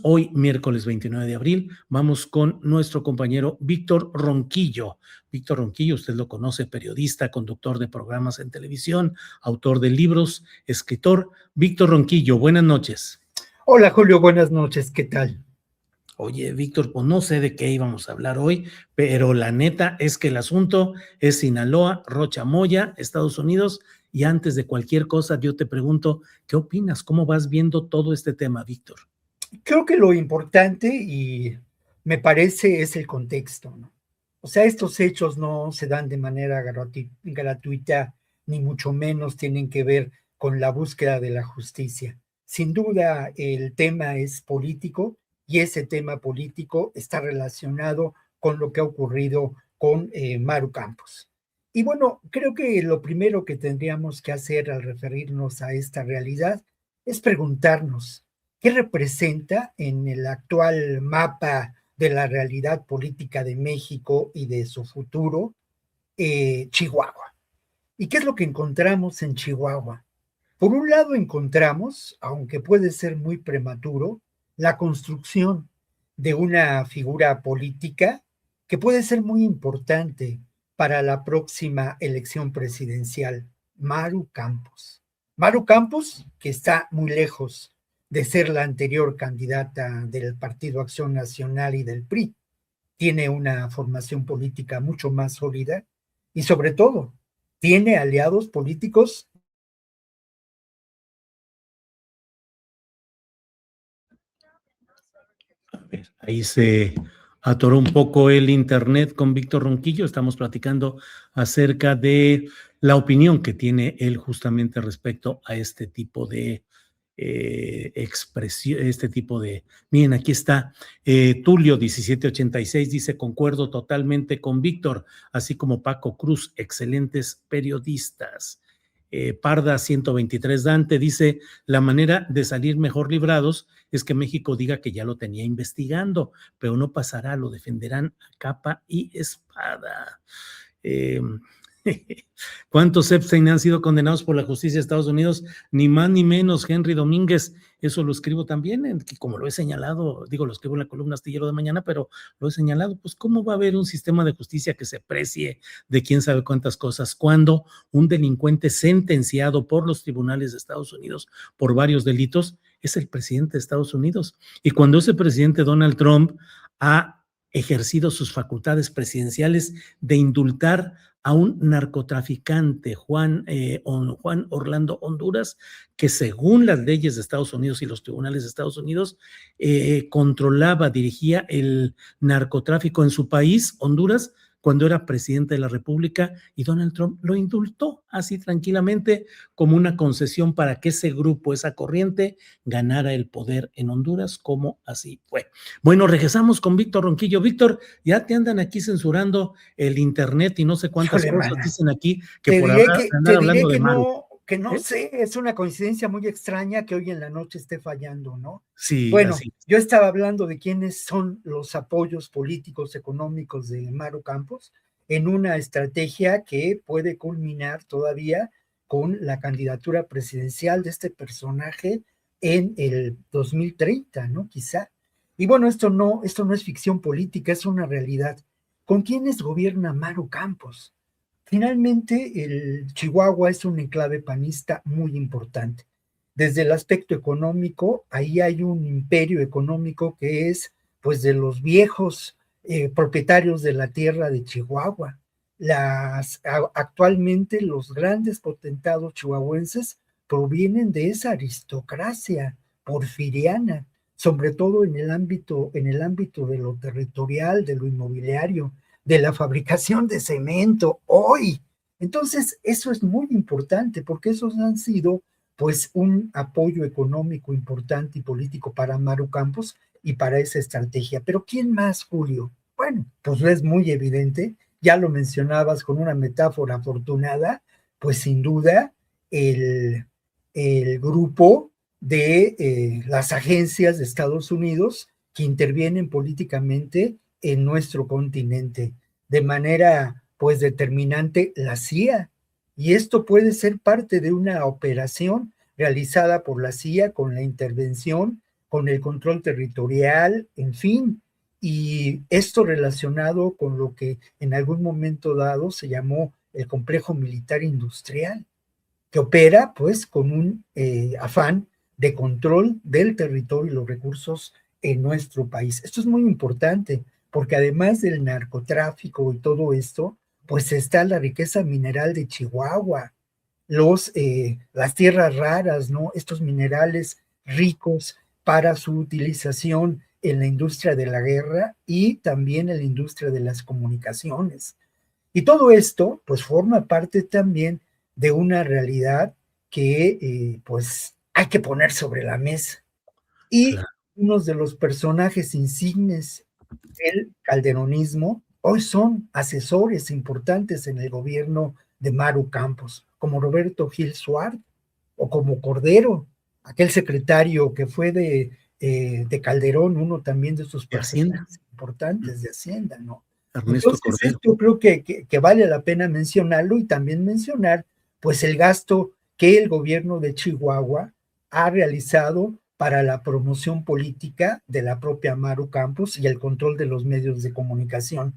Hoy, miércoles 29 de abril, vamos con nuestro compañero Víctor Ronquillo. Víctor Ronquillo, usted lo conoce, periodista, conductor de programas en televisión, autor de libros, escritor. Víctor Ronquillo, buenas noches. Hola Julio, buenas noches, ¿qué tal? Oye, Víctor, pues no sé de qué íbamos a hablar hoy, pero la neta es que el asunto es Sinaloa, Rocha Moya, Estados Unidos, y antes de cualquier cosa yo te pregunto, ¿qué opinas? ¿Cómo vas viendo todo este tema, Víctor? Creo que lo importante y me parece es el contexto, ¿no? O sea, estos hechos no se dan de manera gratuita, ni mucho menos tienen que ver con la búsqueda de la justicia. Sin duda, el tema es político y ese tema político está relacionado con lo que ha ocurrido con Maru Campos. Y bueno, creo que lo primero que tendríamos que hacer al referirnos a esta realidad es preguntarnos, ¿qué representa en el actual mapa de la realidad política de México y de su futuro Chihuahua? ¿Y qué es lo que encontramos en Chihuahua? Por un lado encontramos, aunque puede ser muy prematuro, la construcción de una figura política que puede ser muy importante para la próxima elección presidencial, Maru Campos. Maru Campos, que está muy lejos de ser la anterior candidata del Partido Acción Nacional y del PRI, tiene una formación política mucho más sólida y sobre todo tiene aliados políticos. A ver, ahí se atoró un poco el internet con Víctor Ronquillo. Estamos platicando acerca de la opinión que tiene él justamente respecto a este tipo de expresión, este tipo de... Miren, aquí está Tulio 1786, dice, concuerdo totalmente con Víctor, así como Paco Cruz, excelentes periodistas. Parda 123 Dante dice, la manera de salir mejor librados es que México diga que ya lo tenía investigando, pero no pasará, lo defenderán a capa y espada. Eh, ¿Cuántos Epstein han sido condenados por la justicia de Estados Unidos? Ni más ni menos, Henry Domínguez. Eso lo escribo también, como lo he señalado, digo, lo escribo en la columna Astillero de Mañana, pero lo he señalado, pues ¿cómo va a haber un sistema de justicia que se precie de quién sabe cuántas cosas cuando un delincuente sentenciado por los tribunales de Estados Unidos por varios delitos es el presidente de Estados Unidos? Y cuando ese presidente Donald Trump ha ejercido sus facultades presidenciales de indultar a un narcotraficante, Juan Orlando Honduras, que según las leyes de Estados Unidos y los tribunales de Estados Unidos, controlaba, dirigía el narcotráfico en su país, Honduras, cuando era presidente de la República, y Donald Trump lo indultó así tranquilamente como una concesión para que ese grupo, esa corriente, ganara el poder en Honduras, como así fue. Bueno, regresamos con Víctor Ronquillo. Víctor, ya te andan aquí censurando el internet y no sé cuántas Híjole, cosas mana. dicen aquí que Te por diré andar hablando de Maru. que no ¿Eh? sé, es una coincidencia muy extraña que hoy en la noche esté fallando, ¿no? Sí, Bueno, así es. yo estaba hablando de quiénes son los apoyos políticos, económicos de Maru Campos en una estrategia que puede culminar todavía con la candidatura presidencial de este personaje en el 2030, ¿no? Quizá. Y bueno, esto no es ficción política, es una realidad. ¿Con quiénes gobierna Maru Campos? Finalmente, el Chihuahua es un enclave panista muy importante. Desde el aspecto económico, ahí hay un imperio económico que es, pues, de los viejos propietarios de la tierra de Chihuahua. Actualmente los grandes potentados chihuahuenses provienen de esa aristocracia porfiriana, sobre todo en el ámbito de lo territorial, de lo inmobiliario, de la fabricación de cemento hoy. Entonces, eso es muy importante porque esos han sido pues un apoyo económico importante y político para Maru Campos y para esa estrategia. Pero ¿quién más, Julio? Bueno, pues es muy evidente, ya lo mencionabas con una metáfora afortunada, pues sin duda el grupo de las agencias de Estados Unidos que intervienen políticamente en nuestro continente. De manera, pues, determinante, la CIA. Y esto puede ser parte de una operación realizada por la CIA con la intervención, con el control territorial, en fin, y esto relacionado con lo que en algún momento dado se llamó el complejo militar industrial, que opera pues con un afán de control del territorio y los recursos en nuestro país. Esto es muy importante porque además del narcotráfico y todo esto, pues está la riqueza mineral de Chihuahua, las tierras raras, ¿no? Estos minerales ricos para su utilización en la industria de la guerra y también en la industria de las comunicaciones. Y todo esto, pues, forma parte también de una realidad que, pues, hay que poner sobre la mesa. Y Claro. unos de los personajes insignes del calderonismo hoy son asesores importantes en el gobierno de Maru Campos, como Roberto Gil Suárez o como Cordero, aquel secretario que fue de Calderón, uno también de sus De Hacienda. personajes importantes de Hacienda, ¿no? Ernesto Entonces, Cordero. esto creo que vale la pena mencionarlo y también mencionar, pues, el gasto que el gobierno de Chihuahua ha realizado para la promoción política de la propia Maru Campos y el control de los medios de comunicación.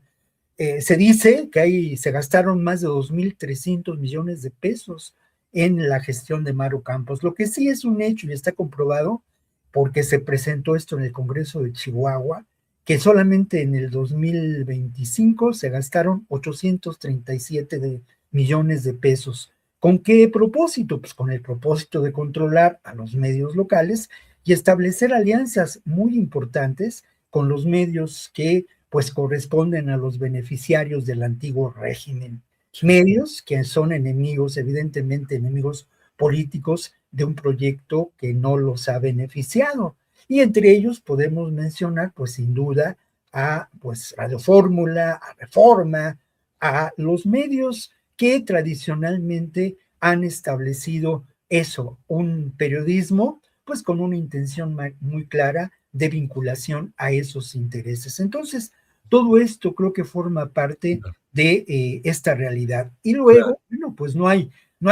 Se dice que ahí se gastaron más de 2.300 millones de pesos en la gestión de Maru Campos. Lo que sí es un hecho y está comprobado porque se presentó esto en el Congreso de Chihuahua, que solamente en el 2025 se gastaron 837 millones de pesos. ¿Con qué propósito? Pues con el propósito de controlar a los medios locales y establecer alianzas muy importantes con los medios que pues corresponden a los beneficiarios del antiguo régimen. Sí. Medios que son enemigos, evidentemente enemigos políticos de un proyecto que no los ha beneficiado. Y entre ellos podemos mencionar, pues sin duda, a pues Radio Fórmula, a Reforma, a los medios que tradicionalmente han establecido eso, un periodismo, pues con una intención muy clara de vinculación a esos intereses. Entonces, todo esto creo que forma parte de esta realidad. Y Claro. luego, bueno, pues no hay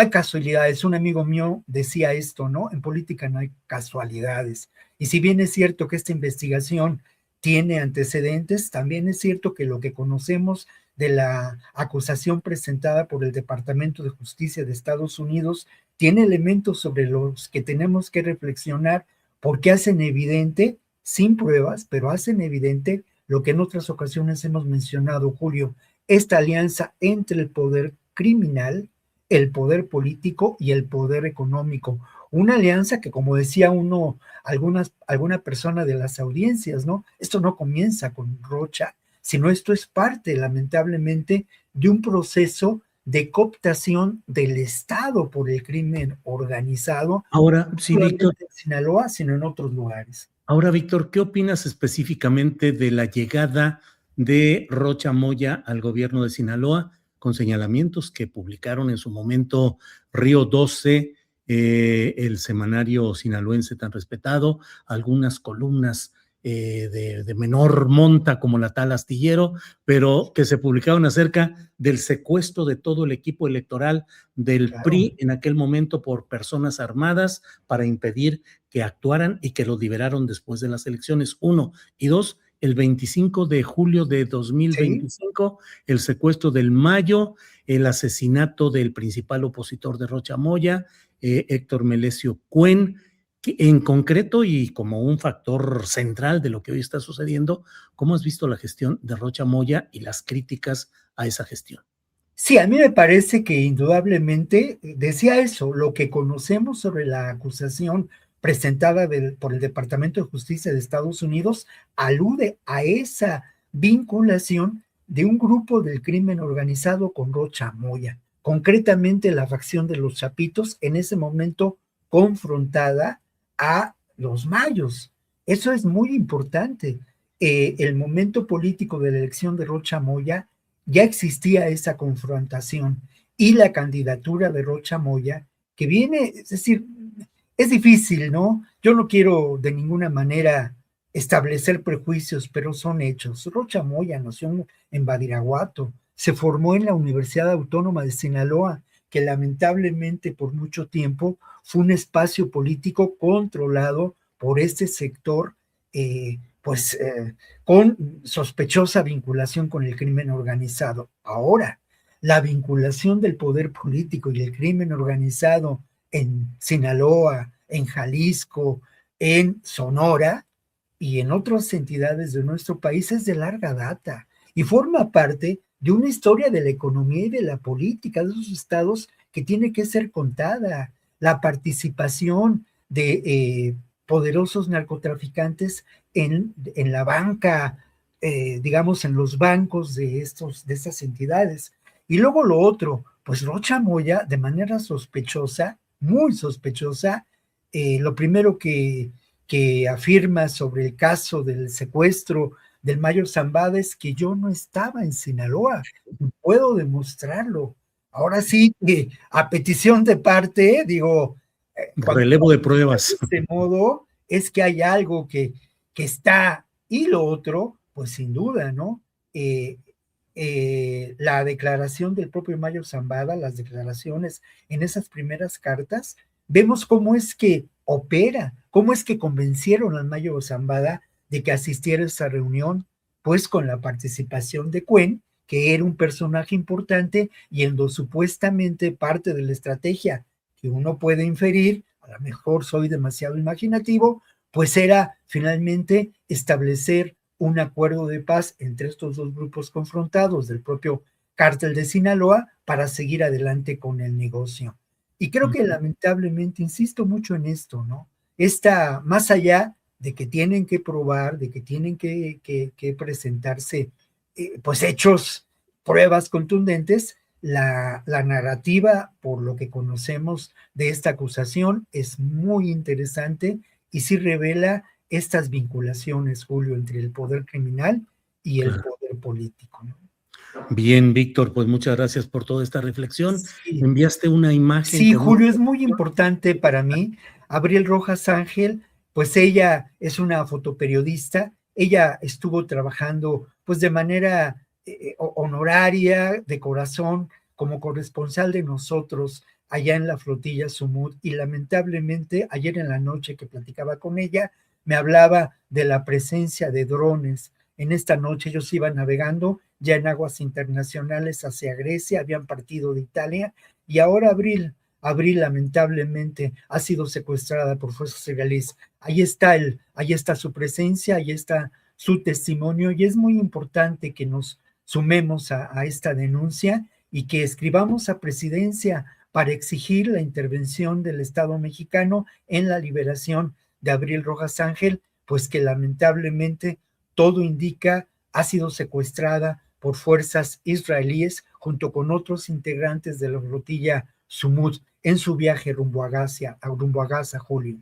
casualidades. Un amigo mío decía esto, ¿no? En política no hay casualidades. Y si bien es cierto que esta investigación tiene antecedentes, también es cierto que lo que conocemos de la acusación presentada por el Departamento de Justicia de Estados Unidos tiene elementos sobre los que tenemos que reflexionar porque hacen evidente, sin pruebas, pero hacen evidente lo que en otras ocasiones hemos mencionado, Julio, esta alianza entre el poder criminal, el poder político y el poder económico. Una alianza que, como decía alguna persona de las audiencias, ¿no? Esto no comienza con Rocha, sino esto es parte, lamentablemente, de un proceso de cooptación del Estado por el crimen organizado, Ahora, no sí, Víctor. solamente en Sinaloa, sino en otros lugares. Ahora, Víctor, ¿qué opinas específicamente de la llegada de Rocha Moya al gobierno de Sinaloa con señalamientos que publicaron en su momento Río 12, el semanario sinaloense tan respetado, algunas columnas de menor monta como la tal Astillero, pero que se publicaron acerca del secuestro de todo el equipo electoral del Claro. PRI en aquel momento por personas armadas para impedir que actuaran y que lo liberaron después de las elecciones, uno. Y dos, el 25 de julio de Sí, 2025, el secuestro del Mayo, el asesinato del principal opositor de Rocha Moya, Héctor Melesio Cuen, que en concreto y como un factor central de lo que hoy está sucediendo, ¿cómo has visto la gestión de Rocha Moya y las críticas a esa gestión? sí, a mí me parece que indudablemente decía eso, lo que conocemos sobre la acusación presentada por el Departamento de Justicia de Estados Unidos alude a esa vinculación de un grupo del crimen organizado con Rocha Moya, concretamente la facción de los Chapitos, en ese momento confrontada a los Mayos. Eso es muy importante. El momento político de la elección de Rocha Moya ya existía esa confrontación y la candidatura de Rocha Moya, que viene, es decir, es difícil, ¿no? Yo no quiero de ninguna manera establecer prejuicios, pero son hechos. Rocha Moya nació en Badiraguato, se formó en la Universidad Autónoma de Sinaloa, que lamentablemente por mucho tiempo fue un espacio político controlado por este sector, con sospechosa vinculación con el crimen organizado. Ahora, la vinculación del poder político y el crimen organizado en Sinaloa, en Jalisco, en Sonora y en otras entidades de nuestro país es de larga data y forma parte de una historia de la economía y de la política de esos estados que tiene que ser contada. La participación de poderosos narcotraficantes en la banca, digamos, en los bancos de estas entidades. Y luego lo otro, pues Rocha Moya, de manera sospechosa, muy sospechosa, lo primero que afirma sobre el caso del secuestro del Mayo Zambada es que yo no estaba en Sinaloa, puedo demostrarlo. Ahora sí, a petición de parte, digo, relevo de pruebas. De este modo, es que hay algo que está, y lo otro, pues sin duda, ¿no? La declaración del propio Mayo Zambada, las declaraciones en esas primeras cartas, vemos cómo es que opera, cómo es que convencieron al Mayo Zambada de que asistiera a esa reunión, pues con la participación de Cuen, que era un personaje importante y en lo supuestamente parte de la estrategia que uno puede inferir, a lo mejor soy demasiado imaginativo, pues era finalmente establecer un acuerdo de paz entre estos dos grupos confrontados del propio cártel de Sinaloa para seguir adelante con el negocio. Y creo que lamentablemente, insisto mucho en esto, ¿no? Más allá de que tienen que probar, de que tienen que presentarse pues hechos, pruebas contundentes, la narrativa, por lo que conocemos de esta acusación, es muy interesante y sí revela estas vinculaciones, Julio, entre el poder criminal y el poder político, ¿no? Bien, Víctor, pues muchas gracias por toda esta reflexión. Sí. Enviaste una imagen. Sí, Julio, es muy importante para mí. Abril Rojas Ángel, pues ella es una fotoperiodista, ella estuvo trabajando pues de manera honoraria, de corazón, como corresponsal de nosotros allá en la flotilla Sumud, y lamentablemente ayer en la noche que platicaba con ella, me hablaba de la presencia de drones. En esta noche ellos iban navegando ya en aguas internacionales hacia Grecia, habían partido de Italia, y ahora Abril lamentablemente ha sido secuestrada por fuerzas israelíes. Ahí está su presencia, ahí está su testimonio, y es muy importante que nos sumemos a esta denuncia y que escribamos a Presidencia para exigir la intervención del Estado mexicano en la liberación de Abril Rojas Ángel, pues que lamentablemente todo indica ha sido secuestrada por fuerzas israelíes junto con otros integrantes de la flotilla Sumud en su viaje rumbo a Gaza, Julio.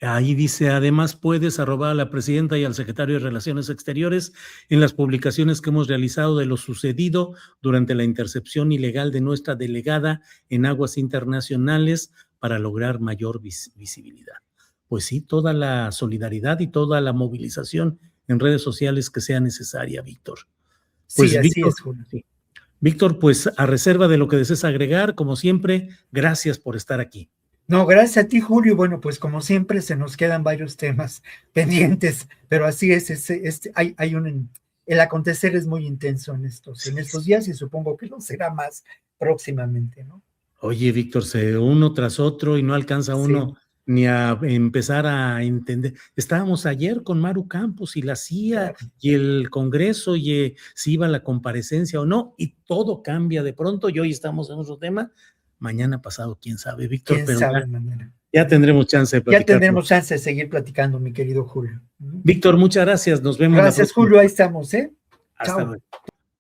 Ahí dice, además puedes arrobar a la presidenta y al secretario de Relaciones Exteriores en las publicaciones que hemos realizado de lo sucedido durante la intercepción ilegal de nuestra delegada en aguas internacionales para lograr mayor visibilidad. Pues sí, toda la solidaridad y toda la movilización en redes sociales que sea necesaria, Víctor. Pues sí, así Víctor, es, Julio. Sí. Víctor, pues a reserva de lo que desees agregar, como siempre, gracias por estar aquí. No, gracias a ti, Julio. Bueno, pues como siempre se nos quedan varios temas pendientes, pero así es, el acontecer es muy intenso en estos días y supongo que lo será más próximamente, ¿no? Oye, Víctor, uno tras otro y no alcanza uno ni a empezar a entender. Estábamos ayer con Maru Campos y la CIA y el Congreso y si iba a la comparecencia o no, y todo cambia de pronto y hoy estamos en otro tema. Mañana pasado, quién sabe, Víctor, ¿Quién sabe mañana? Ya tendremos chance de platicar. Ya tendremos chance de seguir platicando, mi querido Julio. Víctor, muchas gracias. Nos vemos. Gracias, Julio. Ahí estamos, ¿eh? Hasta luego.